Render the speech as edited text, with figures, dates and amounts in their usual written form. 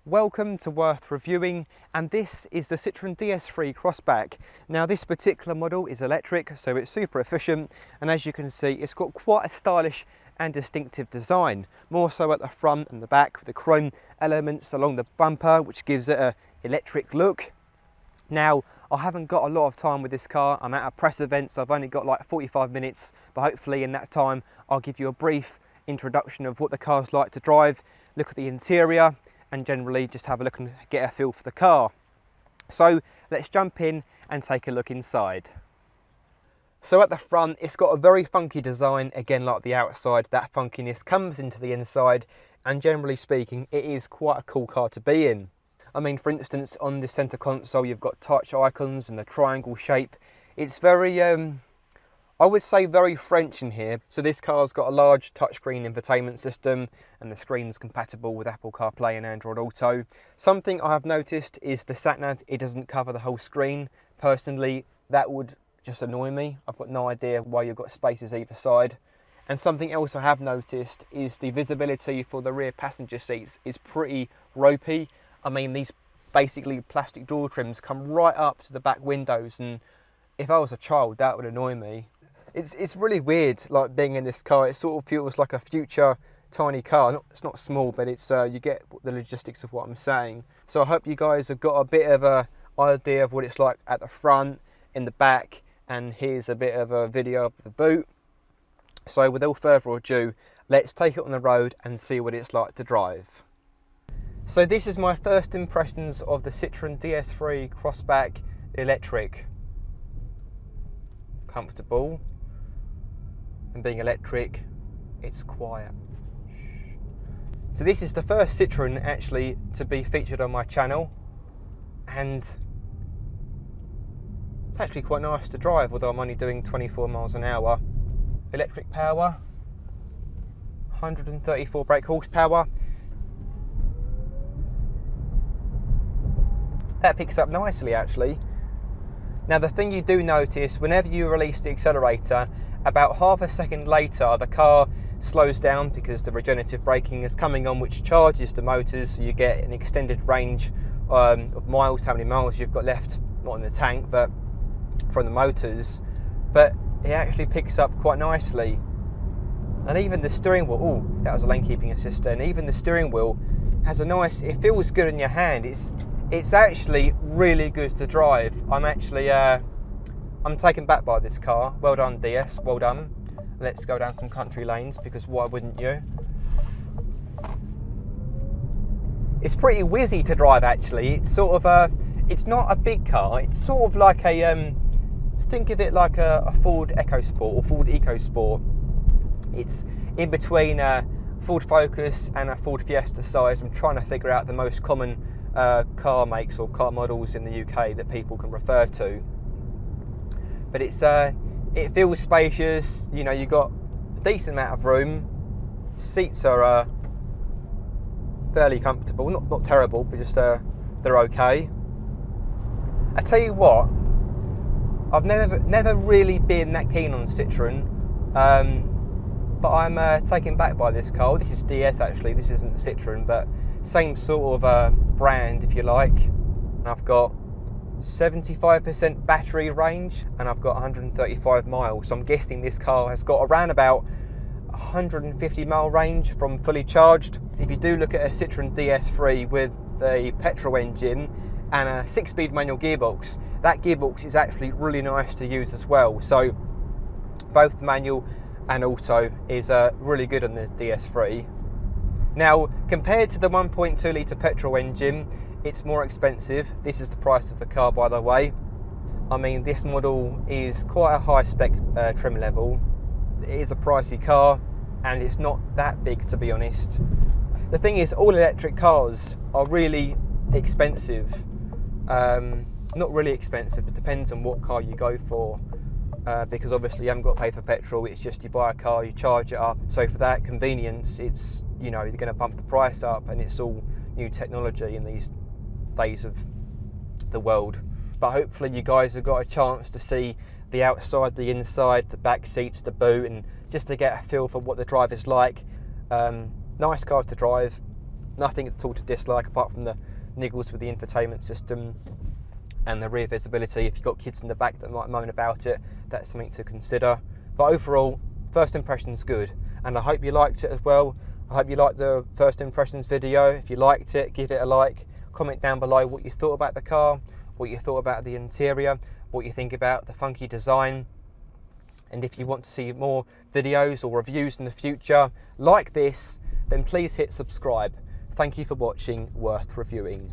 Welcome to Worth Reviewing, and this is the Citroen DS3 Crossback. Now this particular model is electric, so it's super efficient, and as you can see it's got quite a stylish and distinctive design, more so at the front and the back with the chrome elements along the bumper, which gives it an electric look. Now I haven't got a lot of time with this car. I'm at a press event, so I've only got like 45 minutes, but hopefully in that time I'll give you a brief introduction of what the car's like to drive, look at the interior, and generally just have a look and get a feel for the car. So let's jump in and take a look inside. So at the front, it's got a very funky design, again like the outside. That funkiness comes into the inside, and generally speaking it is quite a cool car to be in. I mean, for instance, on the center console you've got touch icons and the triangle shape. It's very I would say very French in here. So this car's got a large touchscreen infotainment system, and the screen's compatible with Apple CarPlay and Android Auto. Something I have noticed is the sat-nav, it doesn't cover the whole screen. Personally, that would just annoy me. I've got no idea why you've got spaces either side. And something else I have noticed is the visibility for the rear passenger seats is pretty ropey. I mean, these basically plastic door trims come right up to the back windows, and if I was a child, that would annoy me. It's really weird, like being in this car. It sort of feels like a future tiny car. It's not small, but it's you get the logistics of what I'm saying. So I hope you guys have got a bit of a idea of what it's like at the front, in the back, and here's a bit of a video of the boot. So without further ado, let's take it on the road and see what it's like to drive. So this is my first impressions of the Citroen DS3 Crossback electric. Comfortable. And being electric, it's quiet. So this is the first Citroen actually to be featured on my channel, and it's actually quite nice to drive, although I'm only doing 24 miles an hour. Electric power, 134 brake horsepower. That picks up nicely actually. Now the thing you do notice, whenever you release the accelerator, about half a second later the car slows down because the regenerative braking is coming on, which charges the motors, so you get an extended range of miles, how many miles you've got left, not in the tank but from the motors. But it actually picks up quite nicely. And even the steering wheel, oh, that was a lane keeping assist, and even the steering wheel has a nice, it feels good in your hand. It's actually really good to drive. I'm taken back by this car. Well done, DS, well done. Let's go down some country lanes, because why wouldn't you? It's pretty whizzy to drive actually. It's sort of it's not a big car. It's sort of like a, think of it like a Ford EcoSport or Ford EcoSport. It's in between a Ford Focus and a Ford Fiesta size. I'm trying to figure out the most common car makes or car models in the UK that people can refer to. But it feels spacious. You know, you've got a decent amount of room. Seats are fairly comfortable, not terrible, but just they're okay. I tell you what, I've never really been that keen on Citroen, but I'm taken back by this car. This is DS actually. This isn't Citroen, but same sort of brand, if you like. And I've got 75% battery range, and I've got 135 miles. So I'm guessing this car has got around about 150 mile range from fully charged. If you do look at a Citroen DS3 with a petrol engine and a 6-speed manual gearbox, that gearbox is actually really nice to use as well. So both manual and auto is really good on the DS3. Now, compared to the 1.2 litre petrol engine, it's more expensive. This is the price of the car, by the way. I mean, this model is quite a high spec trim level. It is a pricey car, and it's not that big, to be honest. The thing is, all electric cars are really expensive. Not really expensive, it depends on what car you go for. Because obviously you haven't got to pay for petrol, it's just you buy a car, you charge it up. So for that convenience, it's, you know, you're going to bump the price up, and it's all new technology in these days of the world. But hopefully you guys have got a chance to see the outside, the inside, the back seats, the boot, and just to get a feel for what the drive is like. Nice car to drive, Nothing at all to dislike apart from the niggles with the infotainment system and the rear visibility. If you've got kids in the back that might moan about it, that's something to consider. But overall, first impression's good, and I hope you liked it as well. I hope you liked the first impressions video. If you liked it, give it a like. Comment down below what you thought about the car, what you thought about the interior, what you think about the funky design. And if you want to see more videos or reviews in the future like this, then please hit subscribe. Thank you for watching Worth Reviewing.